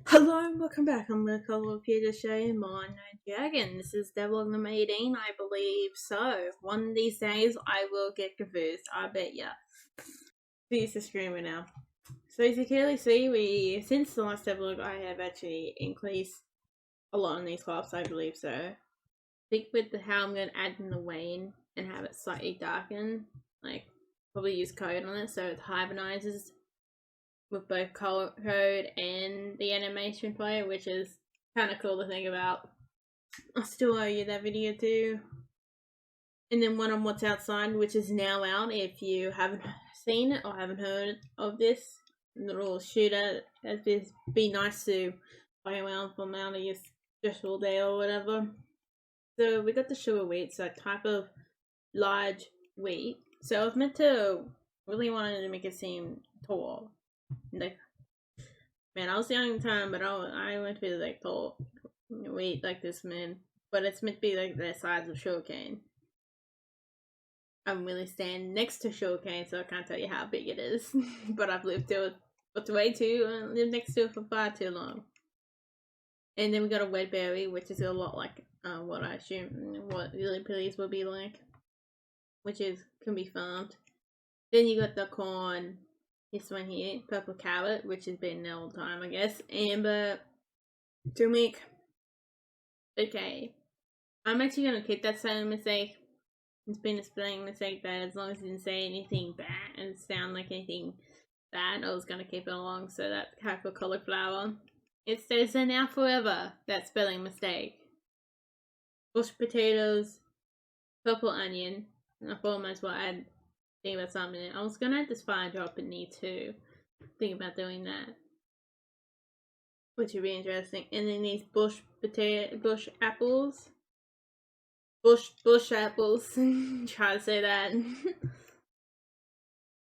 Hello and welcome back. I'm Redcollarwolf here to show you my dragon. This is Devlog number 18, I believe. So, one of these days I will get confused, I bet ya. Please the streamer now. So as you can clearly see, since the last Devlog I have actually increased a lot in these class, I believe so. I think with how I'm going to add in the wane and have it slightly darken, like probably use code on it so it hibernizes with both color code and the animation player, which is kind of cool to think about. I still owe you that video too. And then one on What's Outside, which is now out. If you haven't seen it or haven't heard of this little shooter, it'd be nice to play around from out of your stressful day or whatever. So we got the sugar wheat, so a type of large wheat. So I was meant to really wanted to make it seem tall. Like, man, I was young at the time, but I went to be like tall wheat like this, man. But it's meant to be like the size of sugarcane. I'm really standing next to sugarcane, so I can't tell you how big it is. But I've lived to it, but way too, lived next to it for far too long. And then we got a wet berry, which is a lot like what I assume what lily pillies will be like, which can be farmed. Then you got the corn. This one here, purple carrot, which has been there all the time, I guess. Amber, turmeric. Okay, I'm actually gonna keep that spelling mistake. It's been a spelling mistake that as long as it didn't say anything bad and sound like anything bad, I was gonna keep it along. So that type of cauliflower, it stays there now forever. That spelling mistake. Bush potatoes, purple onion. And I thought I might as well add. Think about something. I was gonna add this fire drop in there too. Think about doing that, which would be interesting. And then these bush apples. Bush apples. Try to say that. And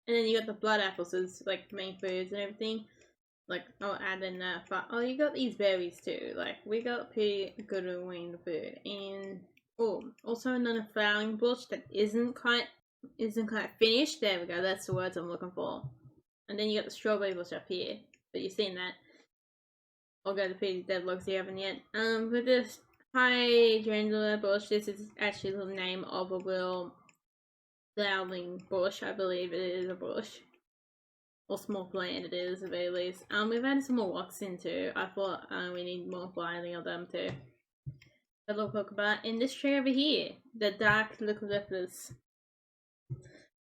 then you got the blood apples as like main foods and everything. Like I'll add in that. Oh, you got these berries too. Like we got pretty good wing food. And also another flowering bush that isn't quite finished. There we go. That's the words I'm looking for. And then you got the strawberry bush up here. But you've seen that. I'll go to the Devlogs you haven't yet. With this hydrangea bush, this is actually the name of a real flowering bush. I believe it is a bush. Or small plant it is, at the very least. We've added some more rocks in too. I thought we need more flowering of them too. A little Pokeball. And this tree over here, the dark eucalyptus.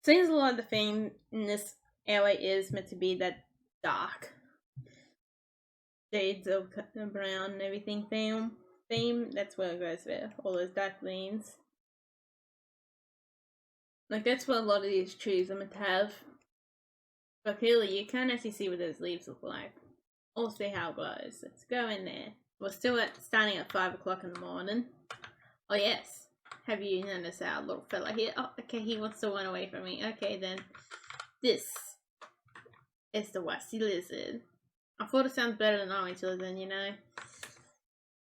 Seems a lot of the theme in this area is meant to be that dark shades of brown and everything theme. That's where it goes with all those dark greens. Like that's what a lot of these trees are meant to have. But clearly you can't actually see what those leaves look like. Or see how it glows. Let's go in there. We're still starting at 5 o'clock in the morning. Oh yes. Have you noticed our little fella here? Oh, okay, he wants to run away from me. Okay then. This is the waxy lizard. I thought it sounds better than orange lizard, you know.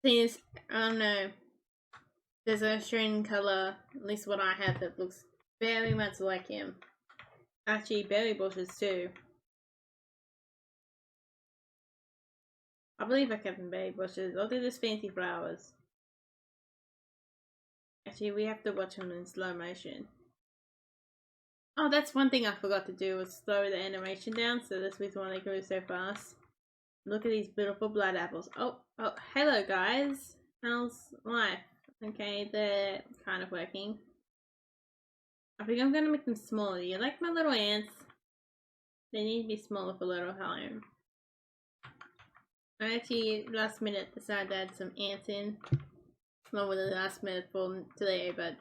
Thing is, I don't know. There's a Australian colour, at least what I have, that looks very much like him. Actually, berry bushes too. I believe I kept them berry bushes. Or they're just fancy flowers. Actually, we have to watch them in slow motion. Oh, that's one thing I forgot to do was slow the animation down, so that's the reason why they grew so fast. Look at these beautiful blood apples. Oh, hello guys. How's life? Okay, they're kind of working. I think I'm gonna make them smaller. You like my little ants? They need to be smaller for little home. I actually last minute decided to add some ants in. Not really last minute for today, but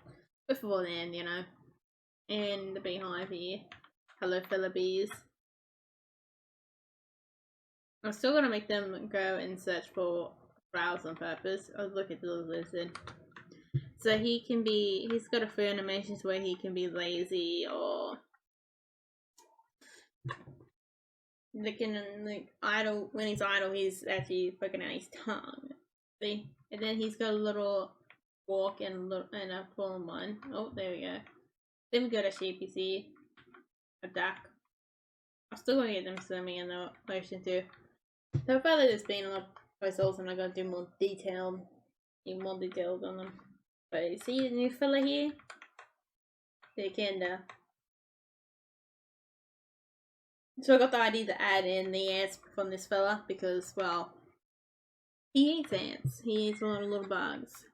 before then, you know. And the beehive here. Hello, fellow bees. I'm still gonna make them go and search for flowers on purpose. Oh, look at the little lizard. So he's got a few animations where he can be lazy or like idle. When he's idle, he's actually poking out his tongue. See? And then he's got a little walk and a fallen one. Oh, there we go. Then we got a sheep, you see. A duck. I'm still gonna get them swimming in the ocean too. So far there's been a lot of puzzles and I gotta do more detailed, even more details on them. But you see the new fella here? The Kenda. So I got the idea to add in the ants from this fella because, well, he eats ants. He eats a lot of little bugs.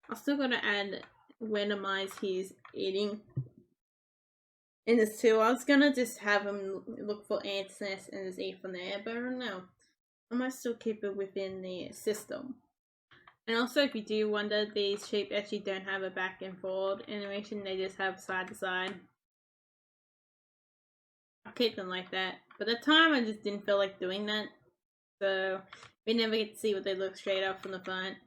I've still got to add randomize his eating in this too. I was gonna just have him look for ants nests and just eat from there, but I don't know. I might still keep it within the system. And also, if you do wonder, these sheep actually don't have a back and forward animation, they just have side to side. I'll keep them like that. But at the time, I just didn't feel like doing that. So, we never get to see what they look straight up from the front.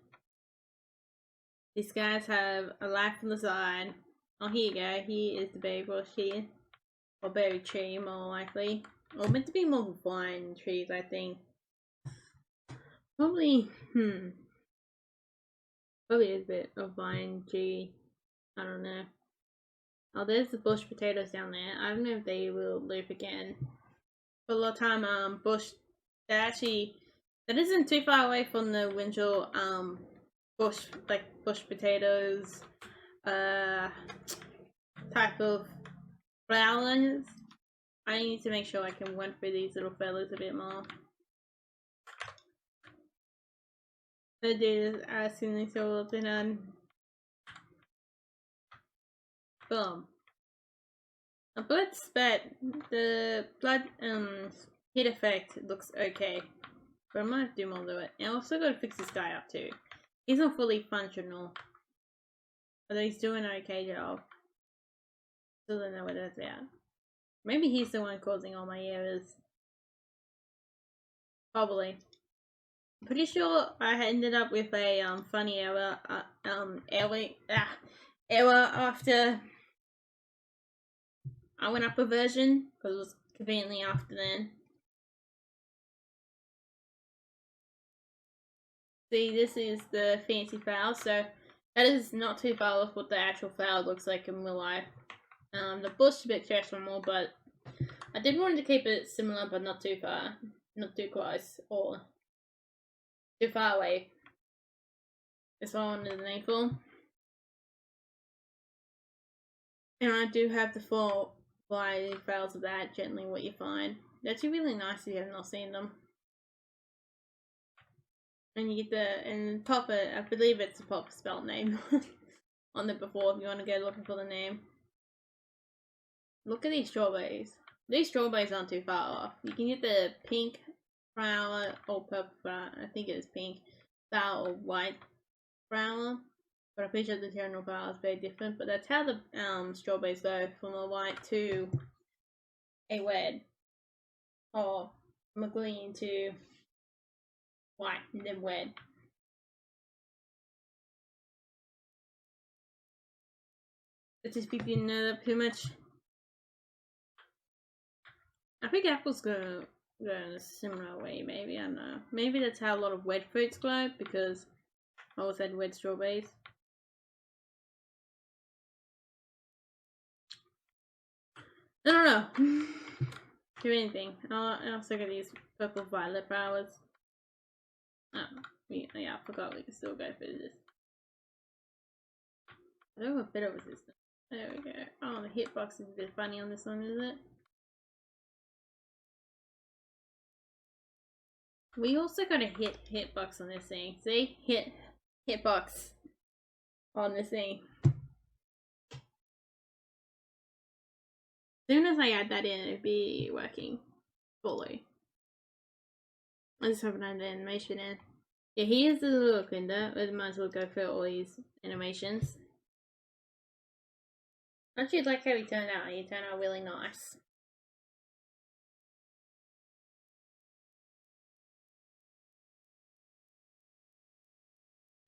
These guys have a light from the side. Oh, here you go. Here is the berry bush here. Or berry tree, more likely. Or meant to be more vine trees, I think. Probably, Probably is a bit of vine tree. I don't know. Oh, there's the bush potatoes down there. I don't know if they will live again. For a lot of time, bush, that isn't too far away from the winter, bush potatoes, type of flowers. I need to make sure I can went through these little fellas a bit more. I do this as soon as I open on. Boom. A blood spat, the blood hit effect looks okay. But I'm gonna do more to it. And I also gotta fix this guy up too. He's not fully functional. Although he's doing an okay job. Still don't know what that's about. Maybe he's the one causing all my errors. Probably. I'm pretty sure I ended up with a funny error after I went up a version, because it was conveniently after then. See, this is the fancy flower, so that is not too far off what the actual flower looks like in real life. The bush is a bit transformable, but I did want to keep it similar, but not too far, not too close, or too far away. That's all I wanted the name for. And I do have the full variety of files of that, Gently What You Find. They're actually really nice if you have not seen them. And you get and pop it, I believe it's a pop spell name on it before if you want to go looking for the name. Look at these strawberries. These strawberries aren't too far off. You can get the pink flower or purple flower, I think it is pink flower or white flower. But I'm pretty sure the general flower is very different. But that's how the strawberries go from a white to a red. Or from a green to white and then red. Let's just give you another pretty much. I think apples go in a similar way, maybe, I don't know. Maybe that's how a lot of wet fruits grow, because I always had wet strawberries. I don't know. Do anything. I also got these purple violet flowers. Oh, yeah, I forgot we can still go through this. I don't have a bit of resistance. There we go. Oh, the hitbox is a bit funny on this one, is it? We also got a hitbox on this thing. See? Hitbox on this thing. As soon as I add that in, it'll be working fully. I just haven't had the animation in. Yeah, here's the little Kinder. We might as well go through all these animations. I actually like how he turned out. He turned out really nice.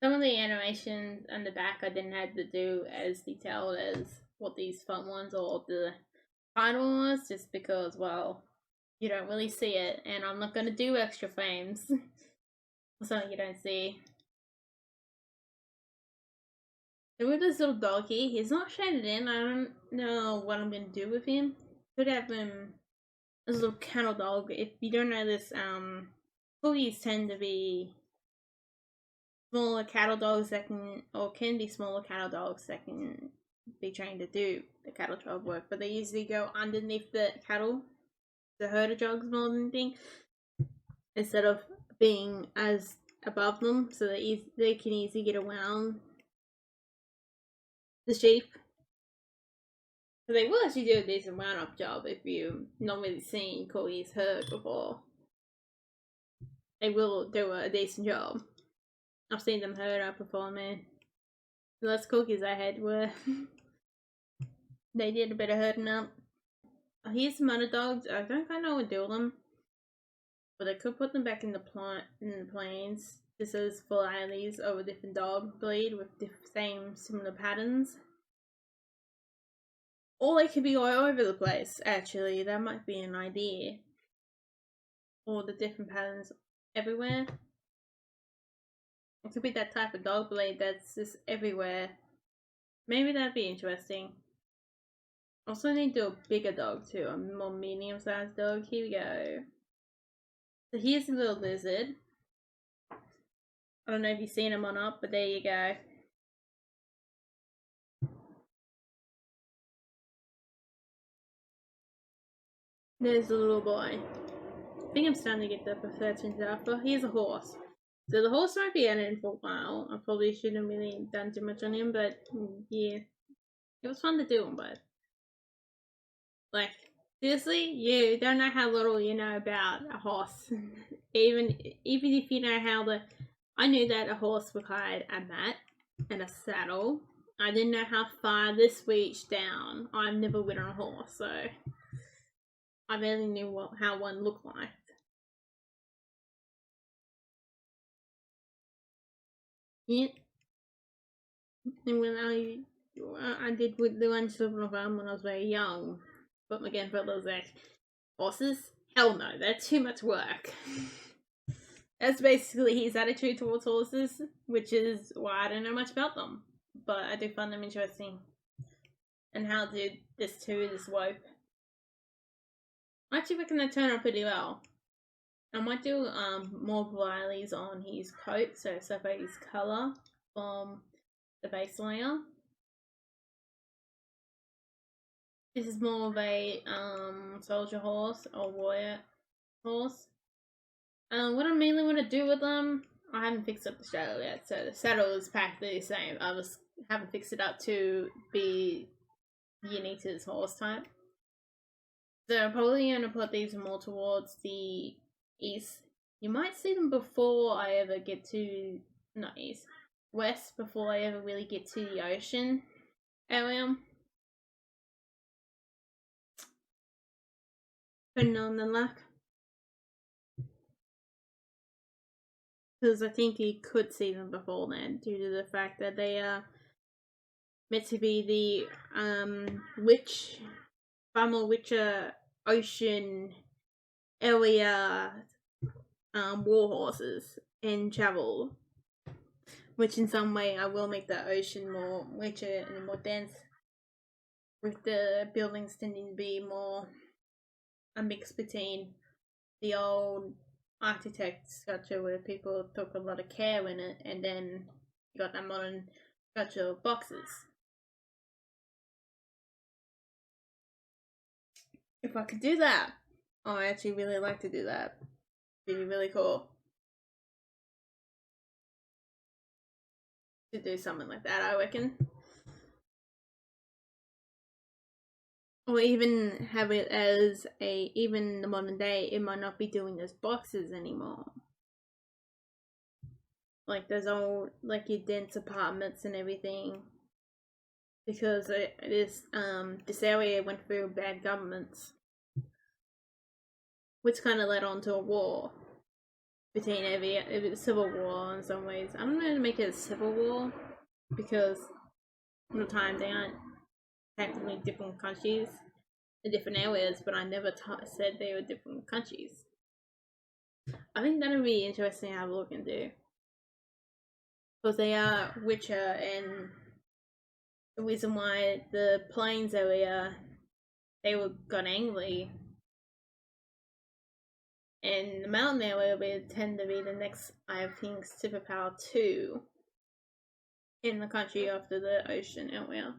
Some of the animations on the back I didn't have to do as detailed as what these front ones or the title was, just because, well, you don't really see it, and I'm not going to do extra frames. Something you don't see. So with this little doggy, he's not shaded in. I don't know what I'm going to do with him. Could have him as a little kennel dog. If you don't know this corgis tend to be smaller cattle dogs that can be smaller cattle dogs that can be trained to do the cattle dog work, but they usually go underneath the cattle, the herder dogs more than anything, instead of being as above them, so that they can easily get around the sheep. So they will actually do a decent round-up job if you've not really seen corgis herd before. They will do a decent job. I've seen them herd up before, man. The last corgis I had were they did a bit of herding up. Here's some other dogs. I don't quite know what to do with them, but I could put them back in the plains. This is varieties of a different dog breed with similar patterns. Or they could be all over the place, actually. That might be an idea. Or the different patterns everywhere. It could be that type of dog breed that's just everywhere. Maybe that'd be interesting. Also need to do a bigger dog too, a more medium-sized dog. Here we go. So here's a little lizard. I don't know if you've seen him or not, but there you go. There's the little boy. I think I'm starting to get the perceptions out, but here's a horse. So the horse might be edited for a while. I probably shouldn't have really done too much on him, but yeah. It was fun to do him, but like, seriously, you don't know how little you know about a horse. even if you know how I knew that a horse required a mat and a saddle. I didn't know how far this reached down. I've never ridden a horse, so I barely knew how one looked like. Yeah. And when I did with the one children of when I was very young, but my grandfather was like, horses? Hell no, they're too much work. That's basically his attitude towards horses, which is why I don't know much about them. But I do find them interesting. And how to do this too, this rope. I actually reckon they turn out pretty well. I might do more varieties on his coat, so separate his colour from the base layer. This is more of a soldier horse or warrior horse. What I mainly want to do with them, I haven't fixed up the saddle yet, so the saddle is practically the same. I just haven't fixed it up to be unique to this horse type. So I'm probably going to put these more towards the east. You might see them before I ever get to, not east, west, before I ever really get to the ocean area. Depending on the luck. Because I think you could see them before then, due to the fact that they are meant to be the far more richer ocean area war horses and travel, which in some way I will make the ocean more richer and more dense, with the buildings tending to be more a mix between the old architect structure where people took a lot of care in it, and then you got that modern structure of boxes. If I could do that, I actually really like to do that. It'd be really cool to do something like that, I reckon. Or even have it as even in the modern day, it might not be doing those boxes anymore. Like those old, like your dense apartments and everything. Because this area went through bad governments. Which kind of led on to a war. Between a civil war in some ways. I don't know how to make it a civil war. Because at the time they aren't technically different countries. Different areas, but I never said they were different countries. I think that would be interesting to have a look into. Because they are richer, and the reason why the plains area, they got angry And the mountain area will tend to be the next, I think, superpower 2 in the country after the ocean area.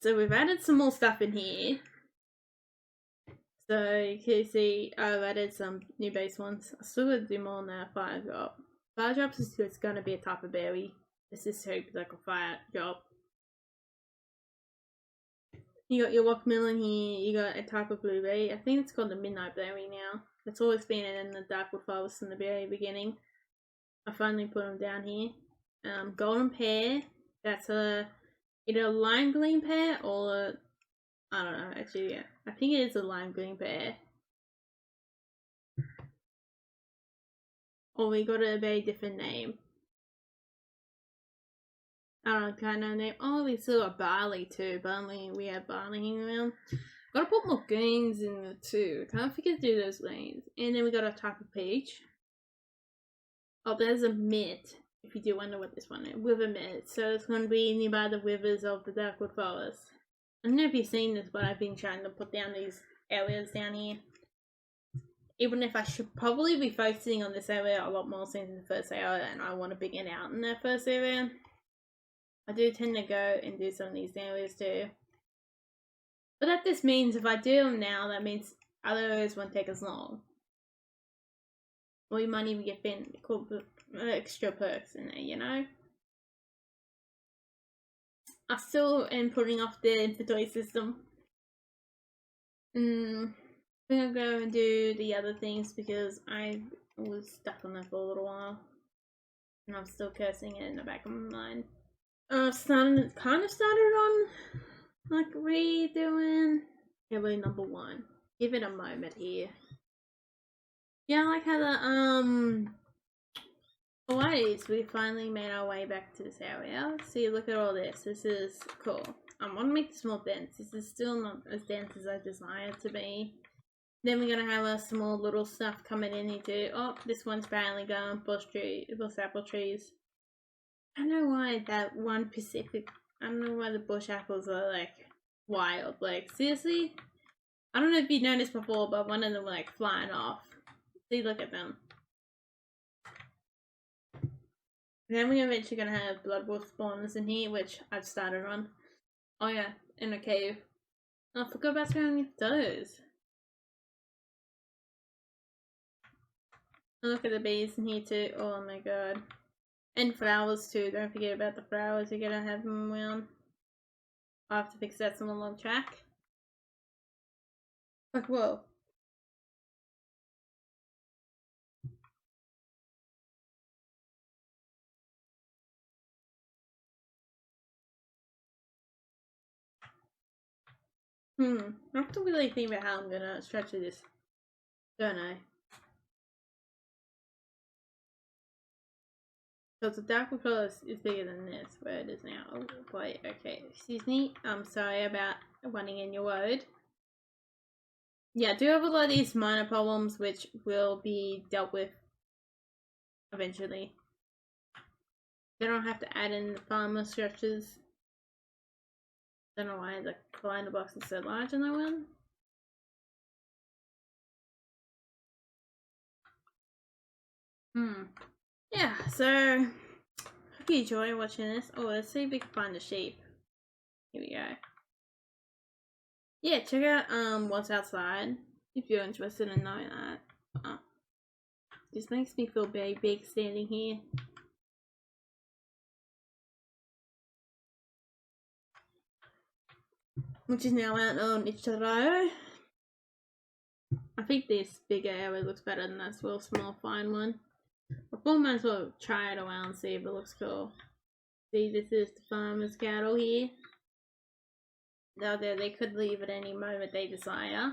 So we've added some more stuff in here. So you can see I've added some new base ones. I still gotta do more on that fire drop. Fire drops is just gonna be a type of berry. This is hope like a fire drop. You got your watermelon here, you got a type of blueberry. I think it's called the midnight berry now. It's always been in the darkwood forest in the very beginning. I finally put them down here. Golden pear, that's either a lime green pear or a, I don't know, actually, yeah. I think it is a lime green pear. Or we got a very different name. I don't know, kind of name. Oh, we still got barley too. Barley, we have barley hanging around. Gotta put more greens in there too. Can't forget to do those greens. And then we got a type of peach. Oh, there's a mint. If you do wonder what this one is, with a mint. So it's going to be nearby the rivers of the darkwood forest. I don't know if you've seen this, but I've been trying to put down these areas down here. Even if I should probably be focusing on this area a lot more since it's the first area and I want to begin out in that first area. I do tend to go and do some of these areas too. But that just means if I do them now, that means other areas won't take as long. Or you might even get extra perks in there, you know? I still am putting off the inventory system. I'm gonna go and do the other things because I was stuck on that for a little while. And I'm still cursing it in the back of my mind. Kind of started on like redoing area number 1. Give it a moment here. Yeah, I like how the Alright, we finally made our way back to this area. See, look at all this. This is cool. I want to make this more dense. This is still not as dense as I desire it to be. Then we're gonna have some more little stuff coming in here too. Oh, this one's apparently going bush apple trees. I don't know why that one Pacific. I don't know why the bush apples are like wild. Like seriously, I don't know if you noticed before, but one of them like flying off. See, look at them. And then we're eventually gonna have blood wolf spawners in here, which I've started on. Oh yeah, in a cave. Oh, I forgot about throwing those. And look at the bees in here too. Oh my god. And flowers too. Don't forget about the flowers. You're gonna have them around. I'll have to fix that some along track. Like, whoa. I have to really think about how I'm gonna structure this. Don't I? Because the darker color is bigger than this, where it is now. Oh boy, okay. Excuse me. I'm sorry about running in your road. Yeah, I do have a lot of these minor problems which will be dealt with eventually. They don't have to add in the farmer structures. Don't know why the collider box is so large in that one. Yeah, so hope you enjoy watching this. Oh, let's see if we can find the sheep. Here we go. Yeah, check out what's outside if you're interested in knowing that. This makes me feel very big standing here. Which is now out on Ichiro. I think this bigger area looks better than that small fine one. But we might as well try it around and see if it looks cool. See, this is the farmer's cattle here. Now they could leave at any moment they desire.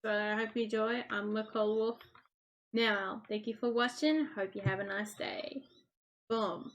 So I hope you enjoy. I'm Redcollarwolf. Now, thank you for watching. Hope you have a nice day. Boom.